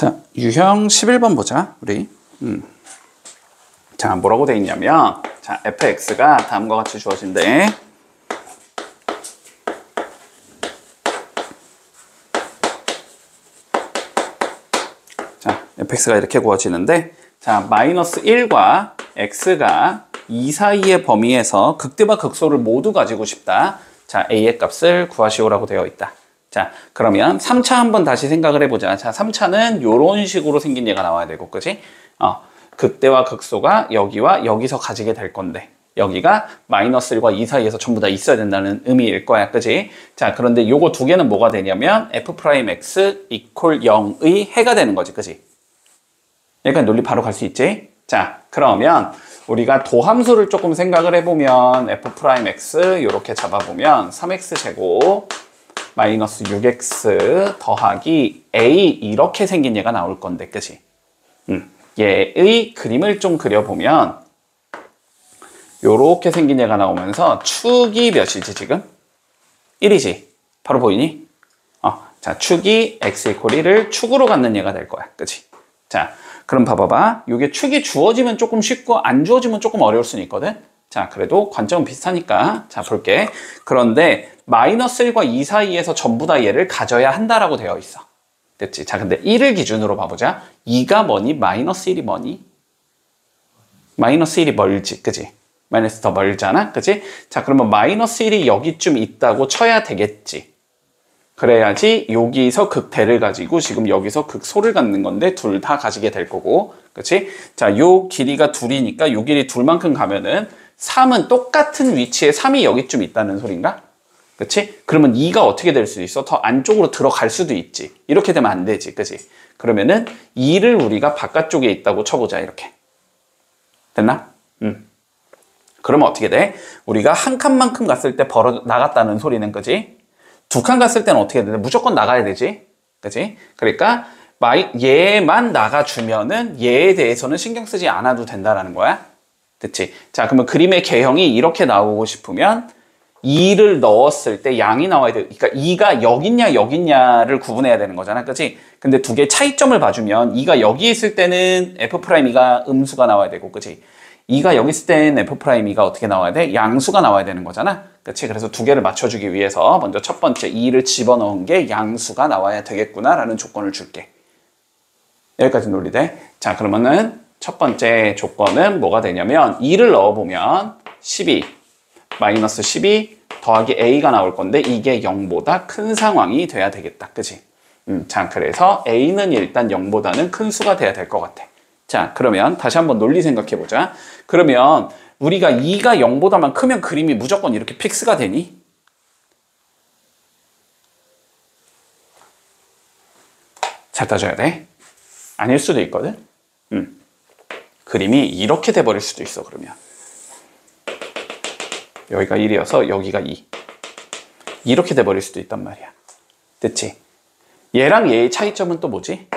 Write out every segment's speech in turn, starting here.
자, 유형 11번 보자, 우리. 자, 뭐라고 돼 있냐면, 자, fx가 다음과 같이 주어진대. 자, fx가 이렇게 구워지는데, 자, 마이너스 1과 x가 2 사이의 범위에서 극대와 극소를 모두 가지고 싶다. 자, a의 값을 구하시오라고 되어 있다. 자, 그러면 3차 한번 다시 생각을 해보자. 자, 3차는 이런 식으로 생긴 얘가 나와야 되고, 그치? 극대와 극소가 여기와 여기서 가지게 될 건데, 여기가 마이너스 1과 2 사이에서 전부 다 있어야 된다는 의미일 거야, 그치? 자, 그런데 요거 두 개는 뭐가 되냐면 f'x 이퀄 0의 해가 되는 거지, 그치? 여기까지 논리 바로 갈 수 있지? 자, 그러면 우리가 도함수를 조금 생각을 해보면 f'x 이렇게 잡아보면 3x제곱 마이너스 6x 더하기 a 이렇게 생긴 얘가 나올 건데, 그치? 얘의 그림을 좀 그려보면 요렇게 생긴 얘가 나오면서 축이 몇이지 지금? 1이지? 바로 보이니? 자, 축이 x 이퀄 1을 축으로 갖는 얘가 될 거야, 그치? 자, 그럼 봐봐봐. 요게 축이 주어지면 조금 쉽고 안 주어지면 조금 어려울 수는 있거든? 자, 그래도 관점은 비슷하니까 자, 볼게. 그런데 마이너스 1과 2 사이에서 전부 다 얘를 가져야 한다라고 되어 있어. 됐지? 자, 근데 1을 기준으로 봐보자. 2가 뭐니? 마이너스 1이 뭐니? 마이너스 1이 멀지, 그지? 마이너스 더 멀잖아, 그지? 자, 그러면 마이너스 1이 여기쯤 있다고 쳐야 되겠지. 그래야지 여기서 극대를 가지고 지금 여기서 극소를 갖는 건데 둘 다 가지게 될 거고, 그치? 자, 요 길이가 둘이니까 요 길이 둘만큼 가면은 3은 똑같은 위치에 3이 여기쯤 있다는 소린가? 그치? 그러면 2가 어떻게 될 수 있어? 더 안쪽으로 들어갈 수도 있지. 이렇게 되면 안 되지, 그치? 그러면은 2를 우리가 바깥쪽에 있다고 쳐보자, 이렇게. 됐나? 그러면 어떻게 돼? 우리가 한 칸만큼 갔을 때 벌어 나갔다는 소리는, 그치? 두 칸 갔을 때는 어떻게 되냐? 무조건 나가야 되지. 그치? 그러니까 얘만 나가주면은 얘에 대해서는 신경 쓰지 않아도 된다라는 거야. 됐지? 자, 그러면 그림의 개형이 이렇게 나오고 싶으면 2를 넣었을 때 양이 나와야 돼. 그러니까 2가 여기 있냐 여기 있냐를 구분해야 되는 거잖아. 그치? 근데 두 개의 차이점을 봐주면 2가 여기 있을 때는 f'E가 음수가 나와야 되고, 그치? 2가 여기 있을 때는 f'E가 어떻게 나와야 돼? 양수가 나와야 되는 거잖아. 그치? 그래서 두 개를 맞춰주기 위해서 먼저 첫 번째 2를 집어넣은 게 양수가 나와야 되겠구나 라는 조건을 줄게. 여기까지 논리돼? 자, 그러면은 첫 번째 조건은 뭐가 되냐면 2를 넣어보면 12 마이너스 12 더하기 a가 나올 건데 이게 0보다 큰 상황이 돼야 되겠다. 그치? 자, 그래서 a는 일단 0보다는 큰 수가 돼야 될 것 같아. 자, 그러면 다시 한번 논리 생각해보자. 그러면 우리가 2가 0보다만 크면 그림이 무조건 이렇게 픽스가 되니? 잘 따져야 돼. 아닐 수도 있거든. 그림이 이렇게 돼버릴 수도 있어, 그러면. 여기가 1이어서 여기가 2. 이렇게 돼버릴 수도 있단 말이야. 됐지? 얘랑 얘의 차이점은 또 뭐지?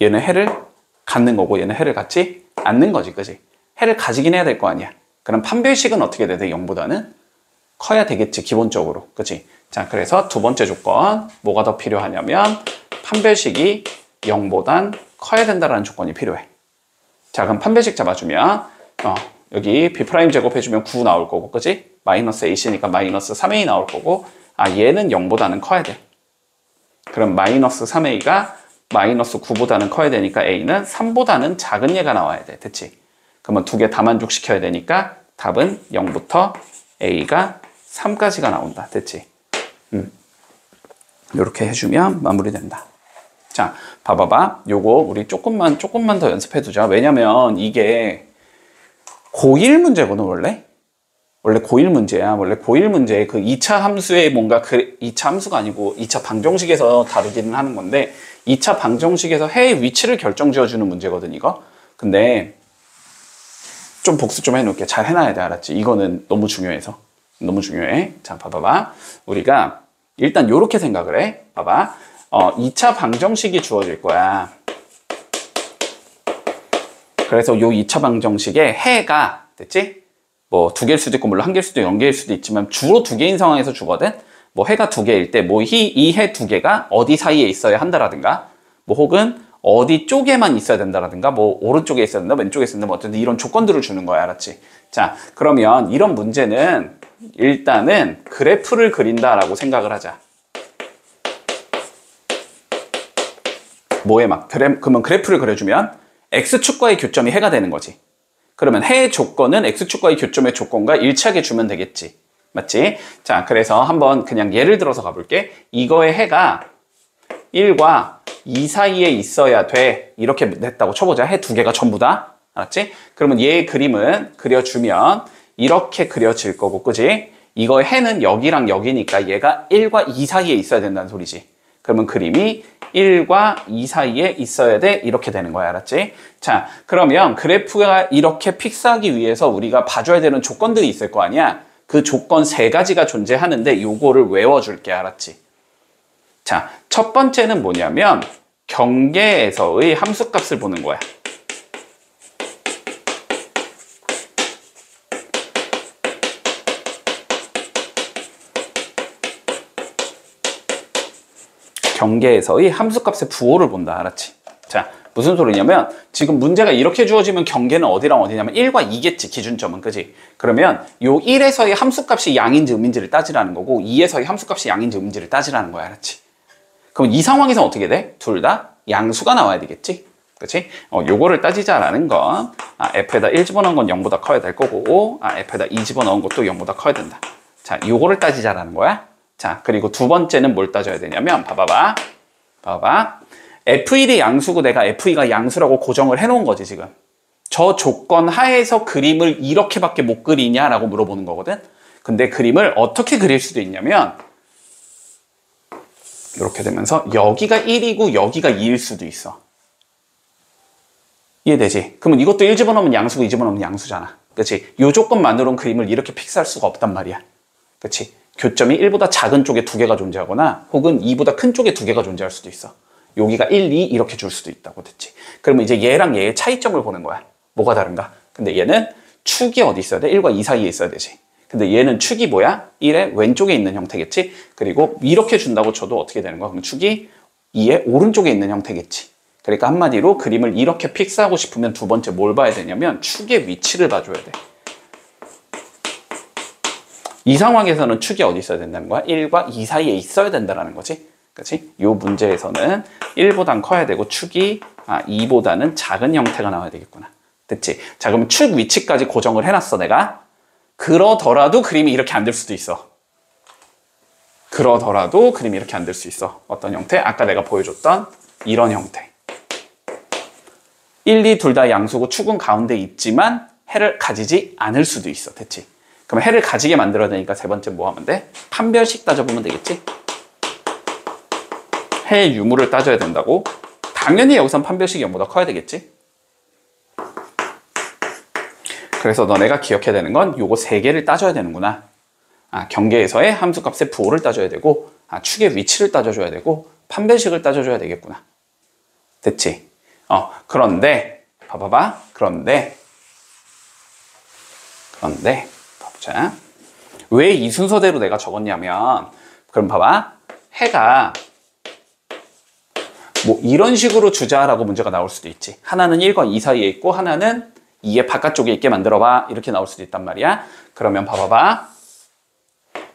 얘는 해를 갖는 거고 얘는 해를 갖지 않는 거지, 그지? 해를 가지긴 해야 될 거 아니야. 그럼 판별식은 어떻게 돼야 돼? 0보다는 커야 되겠지, 기본적으로. 그치? 자, 그래서 두 번째 조건 뭐가 더 필요하냐면 판별식이 0보단 커야 된다는 조건이 필요해. 자, 그럼 판별식 잡아주면 여기 b' 제곱해주면 9 나올 거고, 그치? 마이너스 ac니까 마이너스 3a 나올 거고, 얘는 0보다는 커야 돼. 그럼 마이너스 3a가 마이너스 9보다는 커야 되니까 a는 3보다는 작은 얘가 나와야 돼. 됐지? 그러면 두 개 다 만족시켜야 되니까 답은 0부터 a가 3까지가 나온다. 됐지? 이렇게 해주면 마무리된다. 자, 봐봐봐. 요거 우리 조금만 더 연습해두자. 왜냐면 이게 고1 문제거든, 원래 고1 문제야. 원래 고1 문제에 그 2차 함수의 뭔가 2차 함수가 아니고 2차 방정식에서 다루기는 하는 건데 2차 방정식에서 해의 위치를 결정 지어주는 문제거든, 이거. 근데 좀 복습 좀 해놓을게. 잘 해놔야 돼, 알았지? 이거는 너무 중요해서. 너무 중요해. 자, 봐봐봐. 우리가 일단 요렇게 생각을 해. 봐봐. 2차 방정식이 주어질 거야. 그래서 요 2차 방정식에 해가, 됐지? 뭐 2개일 수도 있고 물론 1개일 수도 있고 0개일 수도 있지만 주로 2개인 상황에서 주거든. 뭐 해가 2개일 때 뭐 이 해 2개가 어디 사이에 있어야 한다라든가 뭐 혹은 어디 쪽에만 있어야 된다라든가 뭐 오른쪽에 있어야 된다, 왼쪽에 있어야 된다, 뭐 어쨌든 이런 조건들을 주는 거야. 알았지? 자, 그러면 이런 문제는 일단은 그래프를 그린다라고 생각을 하자. 뭐에 막 그러면 그래프를 그려주면 x축과의 교점이 해가 되는 거지. 그러면 해 조건은 x축과의 교점의 조건과 일치하게 주면 되겠지. 맞지? 자, 그래서 한번 그냥 예를 들어서 가볼게. 이거의 해가 1과 2 사이에 있어야 돼. 이렇게 냈다고 쳐보자. 해 두 개가 전부 다. 알았지? 그러면 얘의 그림은 그려주면 이렇게 그려질 거고, 그지? 이거의 해는 여기랑 여기니까 얘가 1과 2 사이에 있어야 된다는 소리지. 그러면 그림이 1과 2 사이에 있어야 돼. 이렇게 되는 거야. 알았지? 자, 그러면 그래프가 이렇게 픽스하기 위해서 우리가 봐줘야 되는 조건들이 있을 거 아니야? 그 조건 세 가지가 존재하는데 요거를 외워줄게. 알았지? 자, 첫 번째는 뭐냐면 경계에서의 함수값을 보는 거야. 경계에서의 함수값의 부호를 본다. 알았지? 자, 무슨 소리냐면 지금 문제가 이렇게 주어지면 경계는 어디랑 어디냐면 1과 2겠지. 기준점은. 그지? 그러면 요 1에서의 함수값이 양인지 음인지를 따지라는 거고 2에서의 함수값이 양인지 음인지를 따지라는 거야. 알았지? 그럼 이 상황에서 어떻게 돼? 둘 다 양수가 나와야 되겠지? 그치? 요거를 따지자라는 건 f에다 1 집어넣은 건 0보다 커야 될 거고 f에다 2 집어넣은 것도 0보다 커야 된다. 자, 요거를 따지자라는 거야. 자, 그리고 두 번째는 뭘 따져야 되냐면 봐봐. F1이 양수고 내가 F2가 양수라고 고정을 해놓은 거지 지금. 저 조건 하에서 그림을 이렇게밖에 못 그리냐라고 물어보는 거거든. 근데 그림을 어떻게 그릴 수도 있냐면 이렇게 되면서 여기가 1이고 여기가 2일 수도 있어. 이해되지? 그러면 이것도 1 집어넣으면 양수고 2 집어넣으면 양수잖아. 그치? 이 조건만으로는 그림을 이렇게 픽스할 수가 없단 말이야. 그치? 교점이 1보다 작은 쪽에 두 개가 존재하거나 혹은 2보다 큰 쪽에 두 개가 존재할 수도 있어. 여기가 1, 2 이렇게 줄 수도 있다고. 됐지? 그러면 이제 얘랑 얘의 차이점을 보는 거야. 뭐가 다른가? 근데 얘는 축이 어디 있어야 돼? 1과 2 사이에 있어야 되지. 근데 얘는 축이 뭐야? 1의 왼쪽에 있는 형태겠지? 그리고 이렇게 준다고 쳐도 어떻게 되는 거야? 그럼 축이 2의 오른쪽에 있는 형태겠지. 그러니까 한마디로 그림을 이렇게 픽스하고 싶으면 두 번째 뭘 봐야 되냐면 축의 위치를 봐줘야 돼. 이 상황에서는 축이 어디 있어야 된다는 거야? 1과 2 사이에 있어야 된다는 거지. 그치? 이 문제에서는 1보단 커야 되고 축이 2보다는 작은 형태가 나와야 되겠구나. 됐지? 자, 그럼 축 위치까지 고정을 해놨어, 내가. 그러더라도 그림이 이렇게 안 될 수도 있어. 그러더라도 그림이 이렇게 안 될 수 있어. 어떤 형태? 아까 내가 보여줬던 이런 형태. 1, 2 둘 다 양수고 축은 가운데 있지만 해를 가지지 않을 수도 있어. 됐지? 그럼 해를 가지게 만들어야 되니까 세 번째 뭐 하면 돼? 판별식 따져보면 되겠지? 해의 유무를 따져야 된다고? 당연히 여기선 판별식이 0보다 커야 되겠지? 그래서 너네가 기억해야 되는 건 요거 세 개를 따져야 되는구나. 경계에서의 함수값의 부호를 따져야 되고 축의 위치를 따져줘야 되고 판별식을 따져줘야 되겠구나. 됐지? 그런데 봐봐. 그런데 봐보자. 왜 이 순서대로 내가 적었냐면 그럼 봐봐. 해가 뭐 이런 식으로 주자라고 문제가 나올 수도 있지. 하나는 1과 2 사이에 있고 하나는 2의 바깥쪽에 있게 만들어봐. 이렇게 나올 수도 있단 말이야. 그러면 봐봐.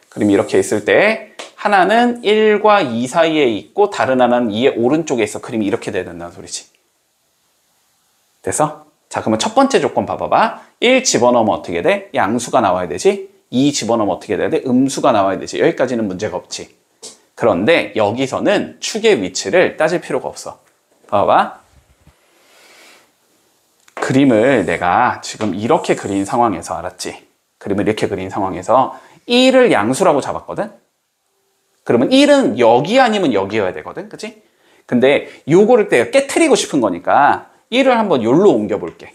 그림이 이렇게 있을 때 하나는 1과 2 사이에 있고 다른 하나는 2의 오른쪽에 있어. 그림이 이렇게 돼야 된다는 소리지. 됐어? 자, 그러면 첫 번째 조건 봐봐봐. 1 집어넣으면 어떻게 돼? 양수가 나와야 되지. 2 집어넣으면 어떻게 돼야 돼? 음수가 나와야 되지. 여기까지는 문제가 없지. 그런데 여기서는 축의 위치를 따질 필요가 없어. 봐봐. 그림을 내가 지금 이렇게 그린 상황에서 알았지? 그림을 이렇게 그린 상황에서 1을 양수라고 잡았거든? 그러면 1은 여기 아니면 여기여야 되거든? 그치? 근데 요거를 내가 깨트리고 싶은 거니까 1을 한번 여기로 옮겨볼게.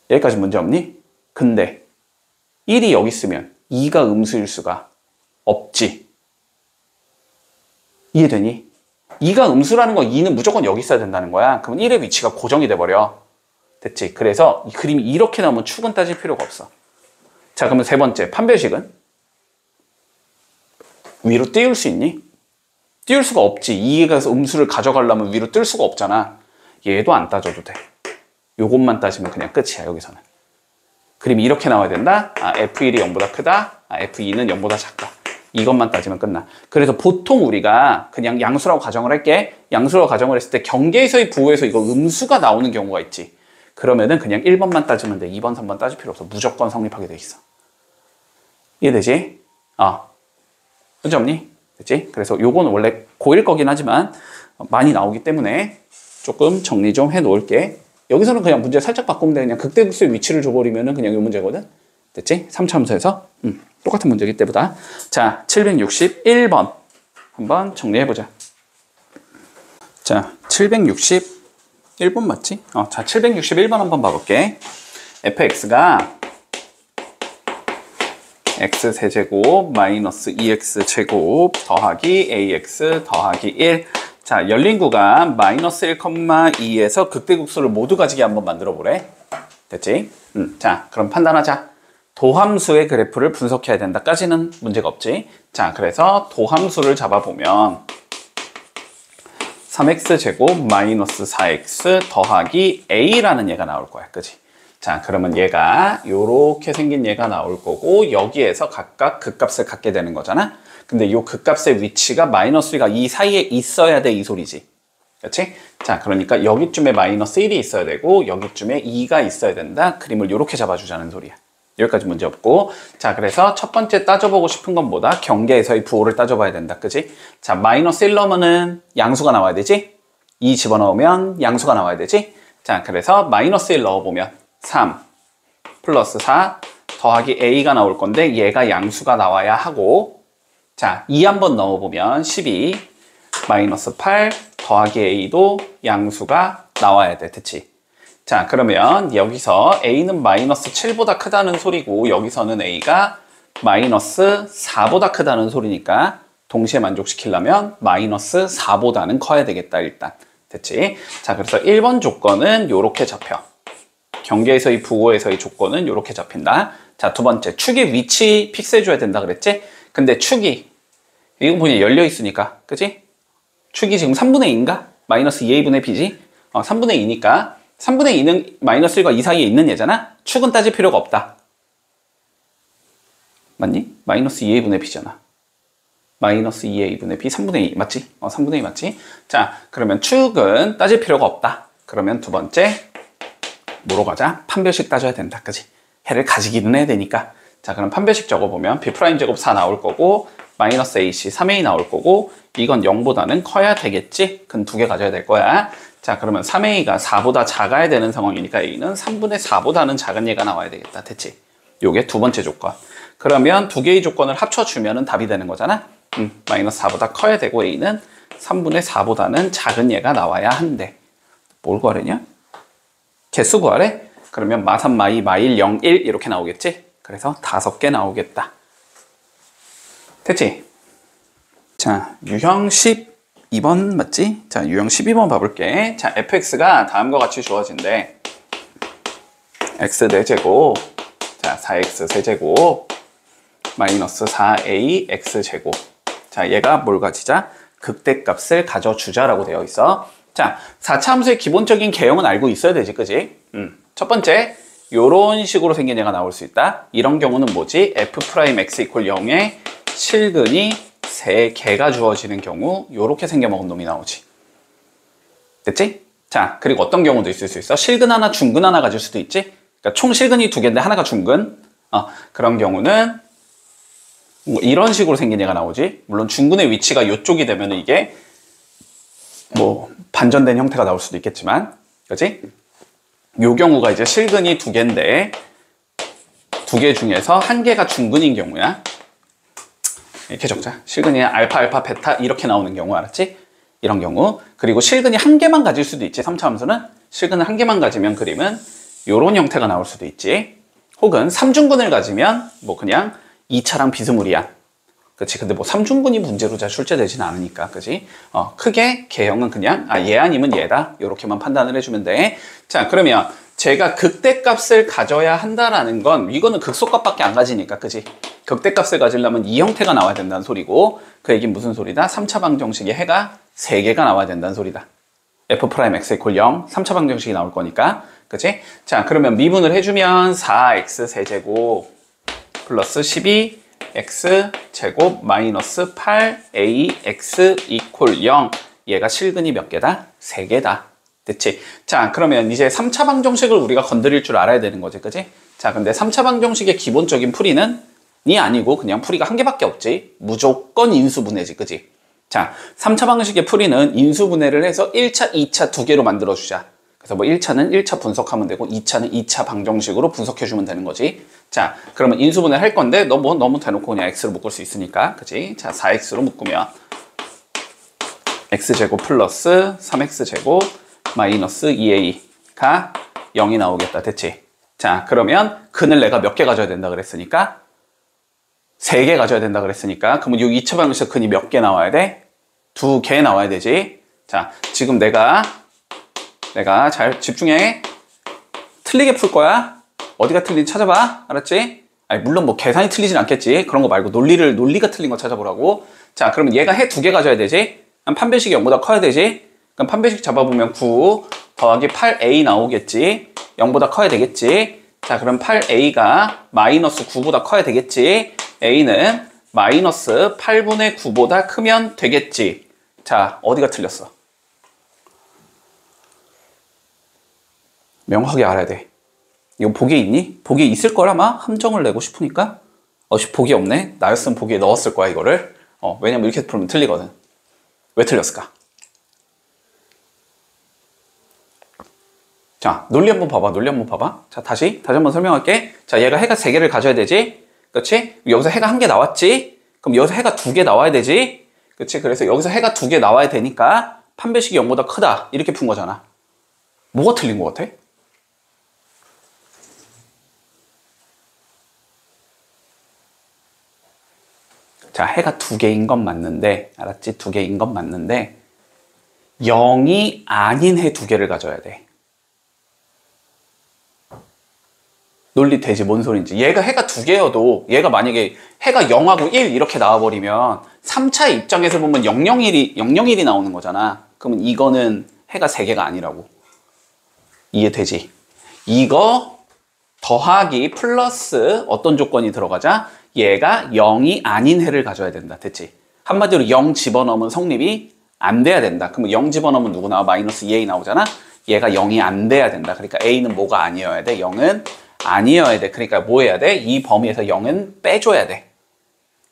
여기까지 문제 없니? 근데 1이 여기 있으면 2가 음수일 수가 없지. 이해되니? 2가 음수라는 거 2는 무조건 여기 있어야 된다는 거야. 그러면 1의 위치가 고정이 돼버려. 됐지? 그래서 이 그림이 이렇게 나오면 축은 따질 필요가 없어. 자, 그러면 세 번째 판별식은? 위로 띄울 수 있니? 띄울 수가 없지. 2에서 음수를 가져가려면 위로 뜰 수가 없잖아. 얘도 안 따져도 돼. 요것만 따지면 그냥 끝이야, 여기서는. 그림이 이렇게 나와야 된다. F1이 0보다 크다. F2는 0보다 작다. 이것만 따지면 끝나. 그래서 보통 우리가 그냥 양수라고 가정을 할게. 양수라고 가정을 했을 때 경계에서의 부호에서 이거 음수가 나오는 경우가 있지. 그러면은 그냥 1번만 따지면 돼. 2번, 3번 따질 필요 없어. 무조건 성립하게 돼 있어. 이해되지? 문제 없니? 됐지? 그래서 요거는 원래 고1 거긴 하지만 많이 나오기 때문에 조금 정리 좀 해 놓을게. 여기서는 그냥 문제 살짝 바꾸면 돼. 그냥 극대극소의 위치를 줘버리면은 그냥 이 문제거든. 됐지? 3차 함수에서. 똑같은 문제기 때보다. 자, 761번. 한번 정리해보자. 자, 761번 맞지? 자, 761번 한번 봐볼게. fx가 x세제곱 마이너스 2x제곱 더하기 ax 더하기 1. 자, 열린 구간 마이너스 1,2에서 극대극소를 모두 가지게 한번 만들어 보래. 됐지? 자, 그럼 판단하자. 도함수의 그래프를 분석해야 된다까지는 문제가 없지. 자, 그래서 도함수를 잡아보면 3x제곱 마이너스 4x 더하기 a라는 얘가 나올 거야. 그지? 자, 그러면 얘가 요렇게 생긴 얘가 나올 거고 여기에서 각각 극값을 갖게 되는 거잖아. 근데 요 극값의 위치가 마이너스가 이 사이에 있어야 돼, 이 소리지. 그렇지? 자, 그러니까 여기쯤에 마이너스 1이 있어야 되고 여기쯤에 2가 있어야 된다. 그림을 요렇게 잡아주자는 소리야. 여기까지 문제 없고. 자, 그래서 첫 번째 따져보고 싶은 건 뭐다? 경계에서의 부호를 따져봐야 된다. 그지? 자, 마이너스 1 넣으면은 양수가 나와야 되지? 2 집어넣으면 양수가 나와야 되지? 자, 그래서 마이너스 1 넣어보면 3 플러스 4 더하기 a가 나올 건데 얘가 양수가 나와야 하고, 자, 2 한번 넣어보면 12 마이너스 8 더하기 a도 양수가 나와야 돼. 됐지? 자, 그러면 여기서 a는 마이너스 7보다 크다는 소리고 여기서는 a가 마이너스 4보다 크다는 소리니까 동시에 만족시키려면 마이너스 4보다는 커야 되겠다, 일단. 됐지? 자, 그래서 1번 조건은 요렇게 잡혀. 경계에서의 부호에서의 조건은 요렇게 잡힌다. 자, 두 번째, 축의 위치 픽스해줘야 된다 그랬지? 근데 축이, 이거 보니 열려 있으니까, 그지? 축이 지금 3분의 2인가? 마이너스 2a분의 b지? 3분의 2니까 3분의 2는 마이너스 1과 2 사이에 있는 얘잖아? 축은 따질 필요가 없다. 맞니? 마이너스 2a분의 b잖아. 마이너스 2a분의 b 3분의 2 맞지? 3분의 2 맞지? 자, 그러면 축은 따질 필요가 없다. 그러면 두 번째 뭐로 가자? 판별식 따져야 된다. 그지? 해를 가지기는 해야 되니까. 자, 그럼 판별식 적어보면 b'제곱 4 나올 거고 마이너스 ac 3a 나올 거고 이건 0보다는 커야 되겠지? 근 두 개 가져야 될 거야. 자, 그러면 3a가 4보다 작아야 되는 상황이니까 a는 3분의 4보다는 작은 얘가 나와야 되겠다. 됐지? 요게 두 번째 조건. 그러면 두 개의 조건을 합쳐주면 답이 되는 거잖아? 마이너스 4보다 커야 되고 a는 3분의 4보다는 작은 얘가 나와야 한대. 뭘 구하려냐? 개수 구하래? 그러면 마3, 마2, 마1, 0, 1 이렇게 나오겠지? 그래서 5개 나오겠다. 됐지? 자, 유형 12번 맞지? 자, 유형 12번 봐볼게. 자, fx가 다음과 같이 주어진대. x 4제곱, 자, 4x 세제곱, 마이너스 4a x제곱. 자, 얘가 뭘 가지자? 극대값을 가져주자라고 되어 있어. 자, 4차 함수의 기본적인 개형은 알고 있어야 되지, 그지? 첫 번째, 요런 식으로 생긴 얘가 나올 수 있다. 이런 경우는 뭐지? f'x = 0에 실근이 3개가 주어지는 경우 요렇게 생겨먹은 놈이 나오지. 됐지? 자, 그리고 어떤 경우도 있을 수 있어. 실근 하나, 중근 하나 가질 수도 있지. 그러니까 총 실근이 2개인데 하나가 중근. 그런 경우는 뭐 이런 식으로 생긴 얘가 나오지. 물론 중근의 위치가 이쪽이 되면 이게 뭐 반전된 형태가 나올 수도 있겠지만, 그렇지? 요 경우가 이제 실근이 2개인데 2개 중에서 1개가 중근인 경우야. 이렇게 적자. 실근이 알파, 알파, 베타 이렇게 나오는 경우, 알았지? 이런 경우. 그리고 실근이 1개만 가질 수도 있지. 3차 함수는 실근을 1개만 가지면 그림은 요런 형태가 나올 수도 있지. 혹은 3중근을 가지면 뭐 그냥 2차랑 비스무리한, 그치? 근데 뭐 3중근이 문제로 잘 출제되진 않으니까, 그치? 크게 개형은 그냥 얘 아니면 얘다 요렇게만 판단을 해주면 돼. 자, 그러면 제가 극대값을 가져야 한다라는 건 이거는 극소값밖에 안 가지니까, 그치? 극대값을 가지려면 이 형태가 나와야 된다는 소리고, 그 얘기는 무슨 소리다? 3차 방정식에 해가 3개가 나와야 된다는 소리다. f'x 이퀄 0, 3차 방정식이 나올 거니까. 그치? 자, 그러면 미분을 해주면 4x 세제곱 플러스 12x 제곱 마이너스 8ax 이퀄 0. 얘가 실근이 몇 개다? 3개다. 됐지? 자, 그러면 이제 3차 방정식을 우리가 건드릴 줄 알아야 되는 거지. 그치? 자, 근데 3차 방정식의 기본적인 풀이는 이 아니고 그냥 풀이가 한 개밖에 없지. 무조건 인수분해지. 그치? 자, 3차 방정식의 풀이는 인수분해를 해서 1차, 2차 두 개로 만들어주자. 그래서 뭐 1차는 1차 분석하면 되고 2차는 2차 방정식으로 분석해주면 되는 거지. 자, 그러면 인수분해 할 건데 너무 대놓고 그냥 x로 묶을 수 있으니까. 그치? 자, 4x로 묶으면 x제곱 플러스 3x제곱 마이너스 2a가 0이 나오겠다. 됐지? 자, 그러면 근을 내가 몇 개 가져야 된다 그랬으니까 3개 가져야 된다 그랬으니까 그러면 이 2차 방정식 근이 몇 개 나와야 돼? 2개 나와야 되지. 자, 지금 내가 잘 집중해. 틀리게 풀 거야. 어디가 틀린지 찾아봐. 알았지? 아니, 물론 뭐 계산이 틀리진 않겠지. 그런 거 말고 논리가 틀린 거 찾아보라고. 자, 그러면 얘가 해 2개 가져야 되지. 그럼 판별식이 0보다 커야 되지. 그럼 판별식 잡아보면 9 더하기 8a 나오겠지. 0보다 커야 되겠지. 자, 그럼 8a가 마이너스 9보다 커야 되겠지. a는 마이너스 8분의 9보다 크면 되겠지. 자, 어디가 틀렸어? 명확하게 알아야 돼. 이거 보기에 있니? 보기에 있을 걸 아마 함정을 내고 싶으니까. 보기에 없네. 나였으면 보기에 넣었을 거야 이거를. 왜냐면 이렇게 풀면 틀리거든. 왜 틀렸을까? 자, 논리 한번 봐봐. 자, 다시 한번 설명할게. 자, 얘가 해가 3개를 가져야 되지. 그렇지? 여기서 해가 1개 나왔지? 그럼 여기서 해가 2개 나와야 되지? 그렇지? 그래서 여기서 해가 2개 나와야 되니까 판별식이 0보다 크다. 이렇게 푼 거잖아. 뭐가 틀린 것 같아? 자, 해가 2개인 건 맞는데, 알았지? 2개인 건 맞는데 0이 아닌 해 2개를 가져야 돼. 논리 되지? 뭔 소린지. 얘가 해가 2개여도 얘가 만약에 해가 0하고 1 이렇게 나와버리면 3차 입장에서 보면 001이 나오는 거잖아. 그러면 이거는 해가 3개가 아니라고. 이해되지? 이거 더하기 플러스 어떤 조건이 들어가자? 얘가 0이 아닌 해를 가져야 된다. 됐지? 한마디로 0 집어넣으면 성립이 안 돼야 된다. 그러면 0 집어넣으면 누구 나와? 마이너스 2a 나오잖아? 얘가 0이 안 돼야 된다. 그러니까 a는 뭐가 아니어야 돼? 0은 아니어야 돼. 그러니까 뭐 해야 돼? 이 범위에서 0은 빼줘야 돼.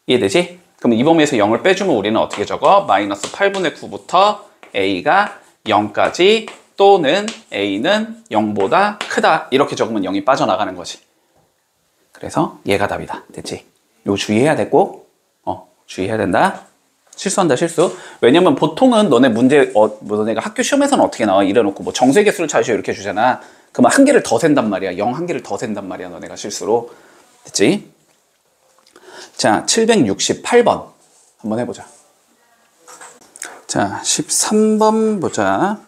이해되지? 그럼 이 범위에서 0을 빼주면 우리는 어떻게 적어? 마이너스 8분의 9부터 a가 0까지 또는 a는 0보다 크다. 이렇게 적으면 0이 빠져나가는 거지. 그래서 얘가 답이다. 됐지? 이거 주의해야 되고, 주의해야 된다. 실수한다, 실수. 왜냐면 보통은 너네 문제, 너네가 학교 시험에서는 어떻게 나와? 이래놓고 뭐 정수의 개수를 찾으셔 이렇게 주잖아. 그러면 한 개를 더 센단 말이야. 0 한 개를 더 센단 말이야. 너네가 실수로. 됐지? 자, 768번. 한번 해보자. 자, 13번 보자.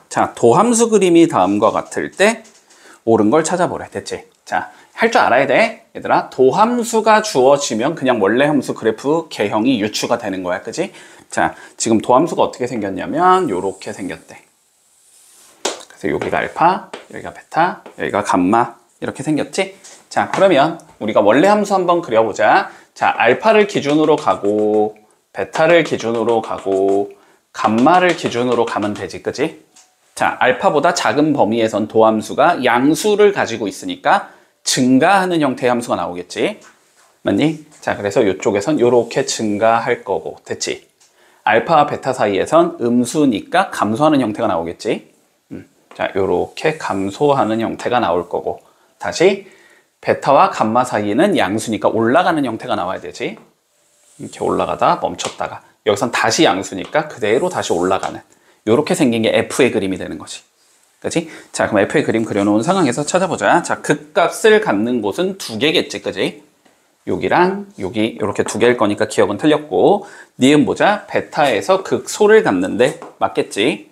자, 도함수 그림이 다음과 같을 때 옳은 걸 찾아보래. 됐지? 자, 할 줄 알아야 돼. 얘들아, 도함수가 주어지면 그냥 원래 함수 그래프 개형이 유추가 되는 거야. 그지? 자, 지금 도함수가 어떻게 생겼냐면 요렇게 생겼대. 그래서 여기가 알파, 여기가 베타, 여기가 감마 이렇게 생겼지? 자, 그러면 우리가 원래 함수 한번 그려보자. 자, 알파를 기준으로 가고 베타를 기준으로 가고 감마를 기준으로 가면 되지. 그지? 자, 알파보다 작은 범위에선 도함수가 양수를 가지고 있으니까 증가하는 형태의 함수가 나오겠지. 맞니? 자, 그래서 이쪽에선 이렇게 증가할 거고. 됐지? 알파와 베타 사이에선 음수니까 감소하는 형태가 나오겠지. 자, 이렇게 감소하는 형태가 나올 거고. 다시 베타와 감마 사이에는 양수니까 올라가는 형태가 나와야 되지. 이렇게 올라가다 멈췄다가 여기선 다시 양수니까 그대로 다시 올라가는 이렇게 생긴 게 F의 그림이 되는 거지. 그치? 자, 그럼 F의 그림 그려놓은 상황에서 찾아보자. 자, 극값을 갖는 곳은 2개겠지, 그지? 여기랑 여기 이렇게 2개일 거니까 기억은 틀렸고, 니은 보자. 베타에서 극소를 갖는데 맞겠지?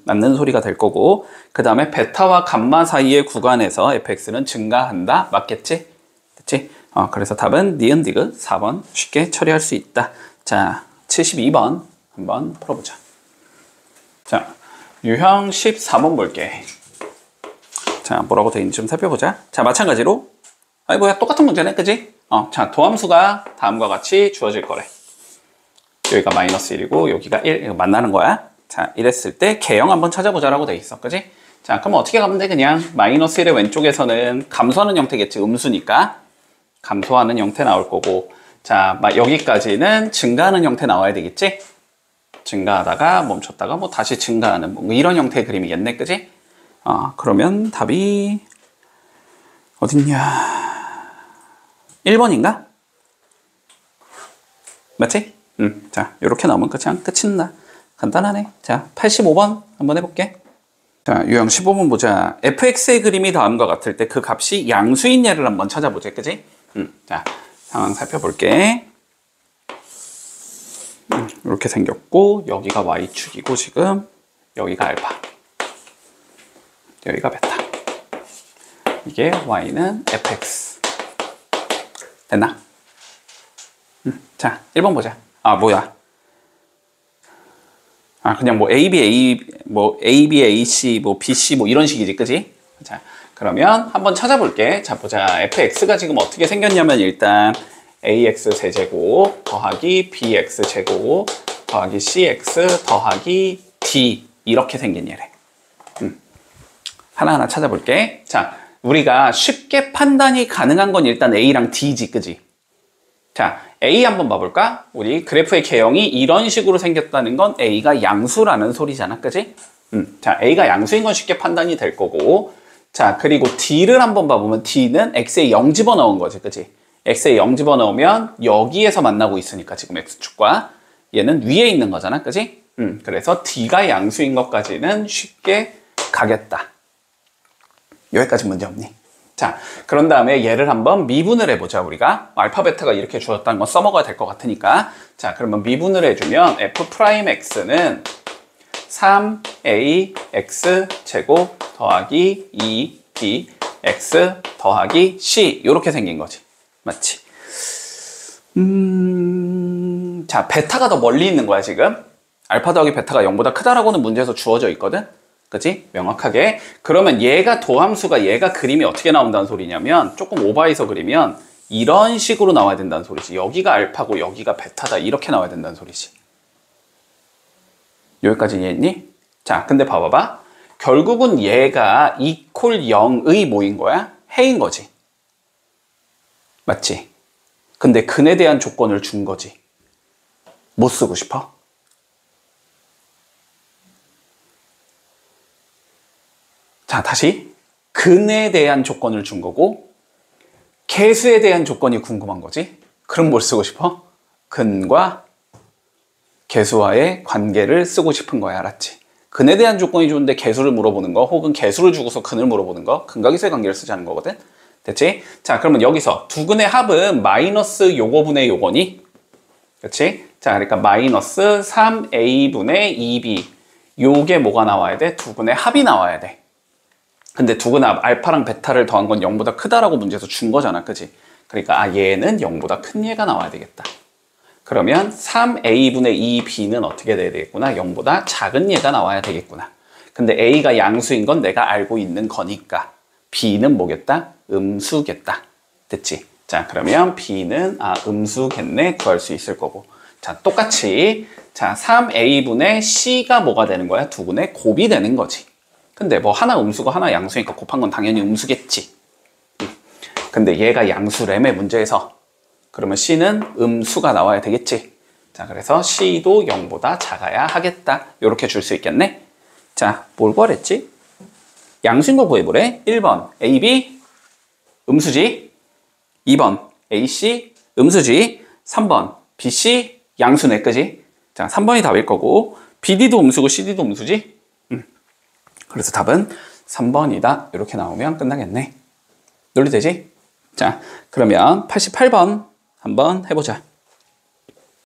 맞는 소리가 될 거고, 그 다음에 베타와 감마 사이의 구간에서 fx는 증가한다. 맞겠지? 그치? 그래서 답은 니은 디귿 4번 쉽게 처리할 수 있다. 자, 72번 한번 풀어보자. 자, 유형 14번 볼게. 자, 뭐라고 돼 있는지 좀 살펴보자. 자, 마찬가지로 아니 뭐야 똑같은 문제네, 그지? 자, 도함수가 다음과 같이 주어질 거래. 여기가 마이너스 1이고 여기가 1, 이거 만나는 거야. 자, 이랬을 때 개형 한번 찾아보자라고 돼 있어, 그지? 자, 그럼 어떻게 가면 돼? 그냥 마이너스 1의 왼쪽에서는 감소하는 형태겠지, 음수니까 감소하는 형태 나올 거고, 자, 여기까지는 증가하는 형태 나와야 되겠지? 증가하다가 멈췄다가 뭐 다시 증가하는 뭐 이런 형태의 그림이겠네, 그지? 그러면 답이 어딨냐? 1번인가? 맞지? 자, 요렇게 나오면 그냥 끝이 나. 간단하네. 자, 85번 한번 해볼게. 자, 유형 15번 보자. fx의 그림이 다음과 같을 때 그 값이 양수인 예를 한번 찾아보자, 그지? 자, 상황 살펴볼게. 이렇게 생겼고, 여기가 y축이고, 지금 여기가 알파, 여기가 베타. 이게 y는 fx. 됐나? 자, 1번 보자. 뭐야? 그냥 뭐 AB, AC, 뭐 BC 뭐 이런 식이지, 그지? 자, 그러면 한번 찾아볼게. 자, 보자. fx가 지금 어떻게 생겼냐면 일단 ax 세제곱 더하기 bx 제곱 더하기 cx 더하기 d 이렇게 생긴 예래. 하나하나 찾아볼게. 자, 우리가 쉽게 판단이 가능한 건 일단 a랑 d지, 그지? 자, A 한번 봐볼까? 우리 그래프의 개형이 이런 식으로 생겼다는 건 A가 양수라는 소리잖아, 그지? 자, A가 양수인 건 쉽게 판단이 될 거고, 자, 그리고 D를 한번 봐보면 D는 X에 0 집어넣은 거지, 그지? X에 0 집어넣으면 여기에서 만나고 있으니까 지금 X축과 얘는 위에 있는 거잖아, 그지? 그래서 D가 양수인 것까지는 쉽게 가겠다. 여기까지 문제 없니? 자, 그런 다음에 얘를 한번 미분을 해보자, 우리가. 알파, 베타가 이렇게 주었다는 건 써먹어야 될 것 같으니까. 자, 그러면 미분을 해주면 f'x는 3ax 제곱 더하기 2bx 더하기 c 이렇게 생긴 거지. 맞지? 자, 베타가 더 멀리 있는 거야, 지금. 알파 더하기 베타가 0보다 크다라고는 문제에서 주어져 있거든. 그치? 명확하게. 그러면 얘가 도함수가 얘가 그림이 어떻게 나온다는 소리냐면 조금 오버해서 그리면 이런 식으로 나와야 된다는 소리지. 여기가 알파고 여기가 베타다 이렇게 나와야 된다는 소리지. 여기까지 이해했니? 자, 근데 봐봐봐. 결국은 얘가 equal 0의 뭐인 거야? 해인 거지. 맞지? 근데 근에 대한 조건을 준 거지. 뭐 쓰고 싶어? 자, 다시 근에 대한 조건을 준 거고 개수에 대한 조건이 궁금한 거지. 그럼 뭘 쓰고 싶어? 근과 개수와의 관계를 쓰고 싶은 거야, 알았지? 근에 대한 조건이 좋은데 개수를 물어보는 거 혹은 개수를 주고서 근을 물어보는 거 근과 개수의 관계를 쓰자는 거거든. 됐지? 자, 그러면 여기서 두 근의 합은 마이너스 요거분의 요거니? 그렇지? 자, 그러니까 마이너스 3a분의 2b 요게 뭐가 나와야 돼? 두 근의 합이 나와야 돼. 근데 두 근의 합 알파랑 베타를 더한 건 0보다 크다라고 문제에서 준 거잖아, 그지? 그러니까 얘는 0보다 큰 얘가 나와야 되겠다. 그러면 3a분의 2b는 어떻게 돼야 되겠구나? 0보다 작은 얘가 나와야 되겠구나. 근데 a가 양수인 건 내가 알고 있는 거니까 b는 뭐겠다? 음수겠다. 됐지? 자, 그러면 b는 음수겠네 구할 수 있을 거고. 자, 똑같이 자 3a분의 c가 뭐가 되는 거야? 두 근의 곱이 되는 거지. 근데 뭐 하나 음수고 하나 양수니까 곱한 건 당연히 음수겠지. 근데 얘가 양수래매 문제에서 그러면 c는 음수가 나와야 되겠지. 자, 그래서 c도 0보다 작아야 하겠다. 이렇게 줄 수 있겠네. 자, 뭘 구하랬지? 양수인 거 구해보래. 1번 AB 음수지. 2번 AC 음수지. 3번 BC 양수네, 그지? 자, 3번이 답일 거고 BD도 음수고 CD도 음수지. 그래서 답은 3번이다. 이렇게 나오면 끝나겠네. 논리되지? 자, 그러면 88번 한번 해보자.